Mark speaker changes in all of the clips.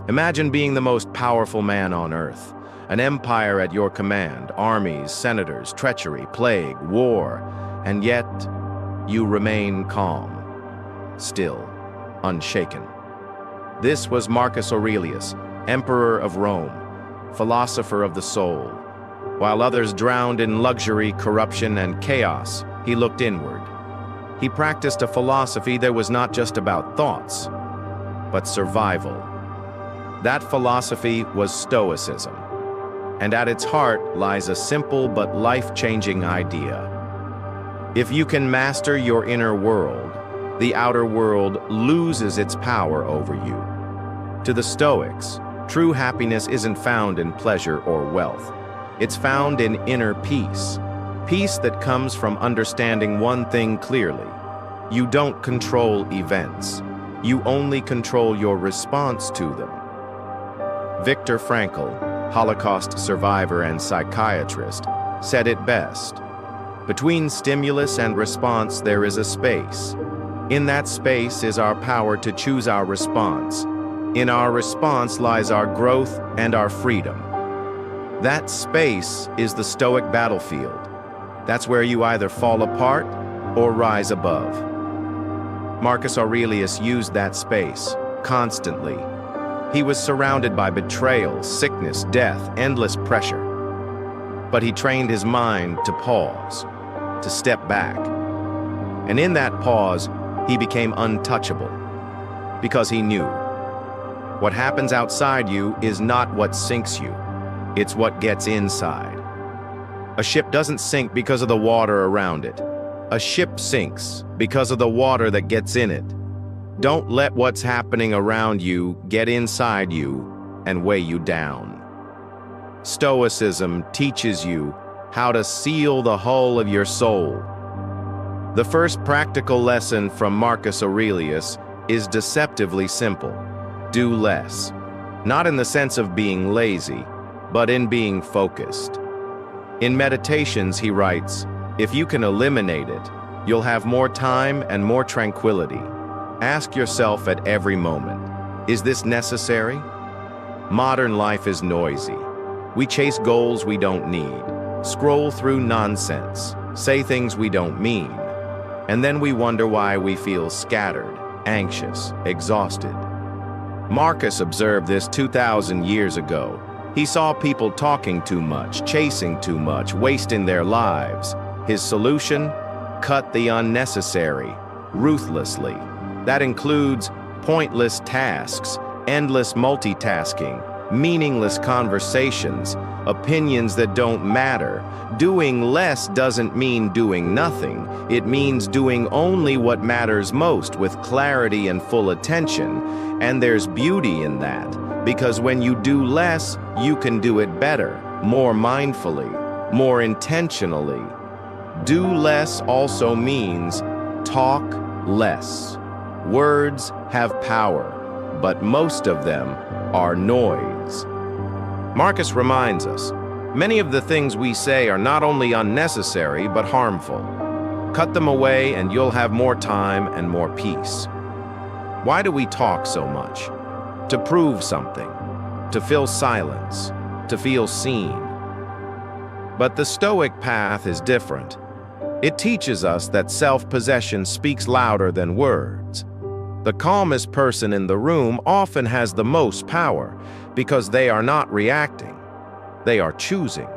Speaker 1: Imagine being the most powerful man on earth, an empire at your command, armies, senators, treachery, plague, war, and yet you remain calm, still, unshaken. This was Marcus Aurelius, emperor of Rome, philosopher of the soul. While others drowned in luxury, corruption, and chaos, he looked inward. He practiced a philosophy that was not just about thoughts, but survival. That philosophy was Stoicism, and at its heart lies a simple but life-changing idea. If you can master your inner world, the outer world loses its power over you. To the Stoics, true happiness isn't found in pleasure or wealth. It's found in inner peace, peace that comes from understanding one thing clearly. You don't control events. You only control your response to them. Viktor Frankl, Holocaust survivor and psychiatrist, said it best. Between stimulus and response, there is a space. In that space is our power to choose our response. In our response lies our growth and our freedom. That space is the Stoic battlefield. That's where you either fall apart or rise above. Marcus Aurelius used that space constantly. He was surrounded by betrayal, sickness, death, endless pressure. But he trained his mind to pause, to step back. And in that pause, he became untouchable, because he knew what happens outside you is not what sinks you, it's what gets inside. A ship doesn't sink because of the water around it. A ship sinks because of the water that gets in it. Don't let what's happening around you get inside you and weigh you down. Stoicism teaches you how to seal the hull of your soul. The first practical lesson from Marcus Aurelius is deceptively simple. Do less. Not in the sense of being lazy, but in being focused. In Meditations, he writes, if you can eliminate it, you'll have more time and more tranquility. Ask yourself at every moment, is this necessary? Modern life is noisy. We chase goals we don't need, scroll through nonsense, say things we don't mean, and then we wonder why we feel scattered, anxious, exhausted. Marcus observed this 2,000 years ago. He saw people talking too much, chasing too much, wasting their lives. His solution? Cut the unnecessary, ruthlessly. That includes pointless tasks, endless multitasking, meaningless conversations, opinions that don't matter. Doing less doesn't mean doing nothing. It means doing only what matters most with clarity and full attention. And there's beauty in that, because when you do less, you can do it better, more mindfully, more intentionally. Do less also means talk less. Words have power, but most of them are noise. Marcus reminds us, many of the things we say are not only unnecessary, but harmful. Cut them away and you'll have more time and more peace. Why do we talk so much? To prove something, to fill silence, to feel seen. But the Stoic path is different. It teaches us that self-possession speaks louder than words. The calmest person in the room often has the most power because they are not reacting, they are choosing.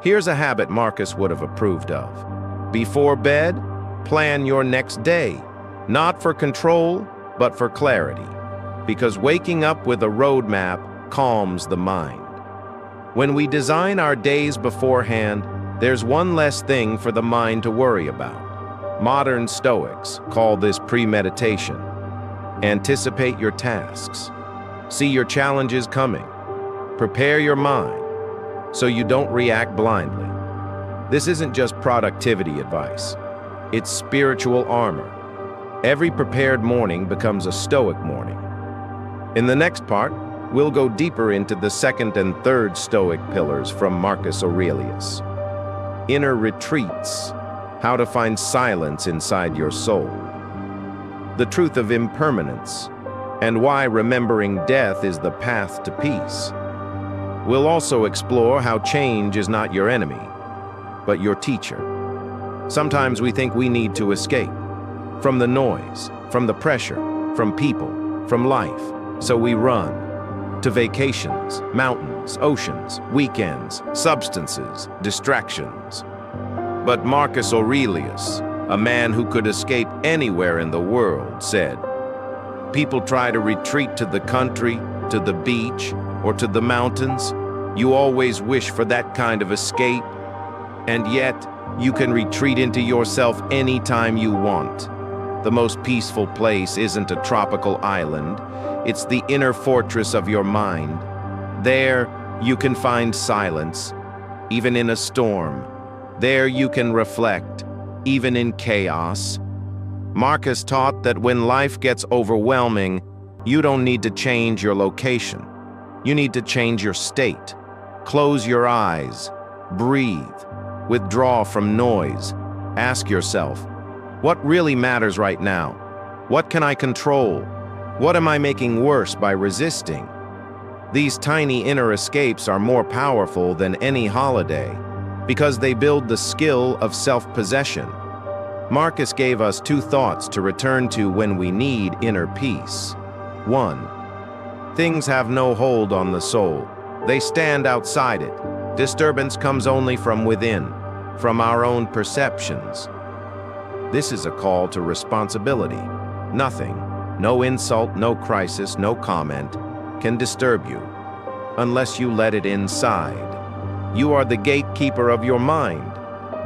Speaker 1: Here's a habit Marcus would have approved of. Before bed, plan your next day, not for control, but for clarity, because waking up with a roadmap calms the mind. When we design our days beforehand, there's one less thing for the mind to worry about. Modern Stoics call this premeditation. Anticipate your tasks. See your challenges coming. Prepare your mind so you don't react blindly. This isn't just productivity advice. It's spiritual armor. Every prepared morning becomes a Stoic morning. In the next part, we'll go deeper into the second and third Stoic pillars from Marcus Aurelius. Inner retreats, how to find silence inside your soul. The truth of impermanence, and why remembering death is the path to peace. We'll also explore how change is not your enemy, but your teacher. Sometimes we think we need to escape from the noise, from the pressure, from people, from life. So we run to vacations, mountains, oceans, weekends, substances, distractions. But Marcus Aurelius, a man who could escape anywhere in the world, said, "People try to retreat to the country, to the beach, or to the mountains. You always wish for that kind of escape, and yet you can retreat into yourself anytime you want. The most peaceful place isn't a tropical island, it's the inner fortress of your mind. There you can find silence, even in a storm. There you can reflect, even in chaos." Marcus taught that when life gets overwhelming, you don't need to change your location. You need to change your state. Close your eyes, breathe, withdraw from noise. Ask yourself, what really matters right now? What can I control? What am I making worse by resisting? These tiny inner escapes are more powerful than any holiday because they build the skill of self-possession. Marcus gave us 2 thoughts to return to when we need inner peace. 1. Things have no hold on the soul. They stand outside it. Disturbance comes only from within, from our own perceptions. This is a call to responsibility. Nothing, no insult, no crisis, no comment, can disturb you unless you let it inside. You are the gatekeeper of your mind.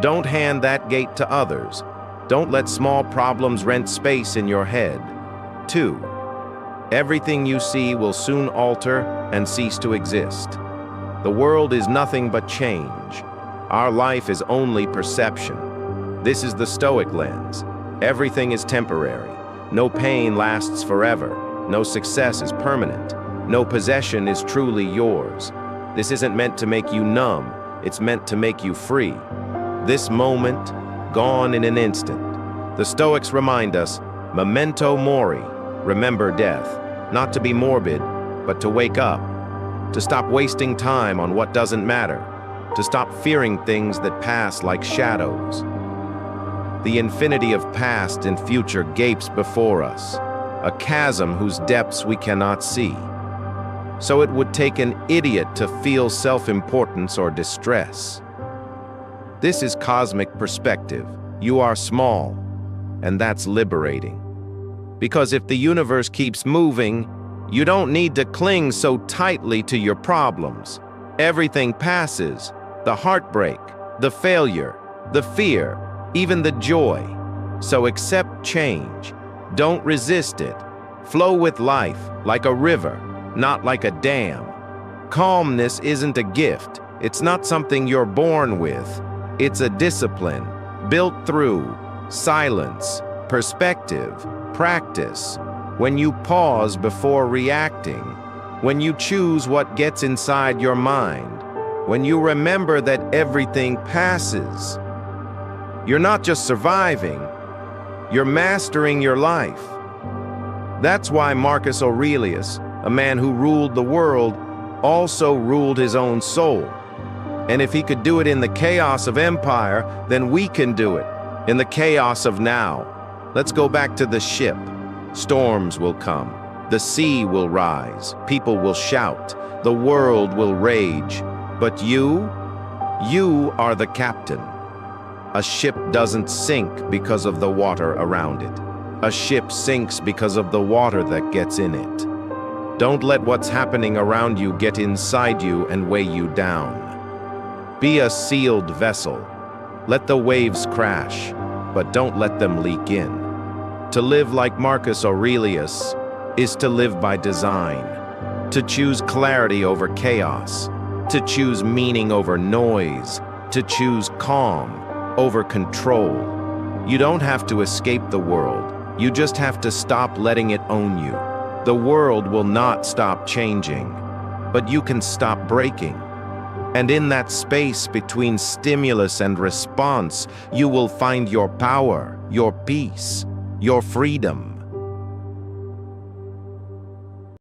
Speaker 1: Don't hand that gate to others. Don't let small problems rent space in your head. 2. Everything you see will soon alter and cease to exist. The world is nothing but change. Our life is only perception. This is the Stoic lens. Everything is temporary. No pain lasts forever. No success is permanent. No possession is truly yours. This isn't meant to make you numb. It's meant to make you free. This moment, gone in an instant. The Stoics remind us, memento mori, remember death. Not to be morbid, but to wake up. To stop wasting time on what doesn't matter. To stop fearing things that pass like shadows. The infinity of past and future gapes before us, a chasm whose depths we cannot see. So it would take an idiot to feel self-importance or distress. This is cosmic perspective. You are small, and that's liberating. Because if the universe keeps moving, you don't need to cling so tightly to your problems. Everything passes, the heartbreak, the failure, the fear, even the joy. So accept change. Don't resist it. Flow with life like a river, not like a dam. Calmness isn't a gift. It's not something you're born with. It's a discipline built through silence, perspective, practice. When you pause before reacting, when you choose what gets inside your mind, when you remember that everything passes. You're not just surviving, you're mastering your life. That's why Marcus Aurelius, a man who ruled the world, also ruled his own soul. And if he could do it in the chaos of empire, then we can do it in the chaos of now. Let's go back to the ship. Storms will come. The sea will rise. People will shout. The world will rage. But you are the captain. A ship doesn't sink because of the water around it. A ship sinks because of the water that gets in it. Don't let what's happening around you get inside you and weigh you down. Be a sealed vessel. Let the waves crash, but don't let them leak in. To live like Marcus Aurelius is to live by design, to choose clarity over chaos, to choose meaning over noise, to choose calm over control. You don't have to escape the world. You just have to stop letting it own you. The world will not stop changing, but you can stop breaking. And in that space between stimulus and response, you will find your power, your peace, your freedom.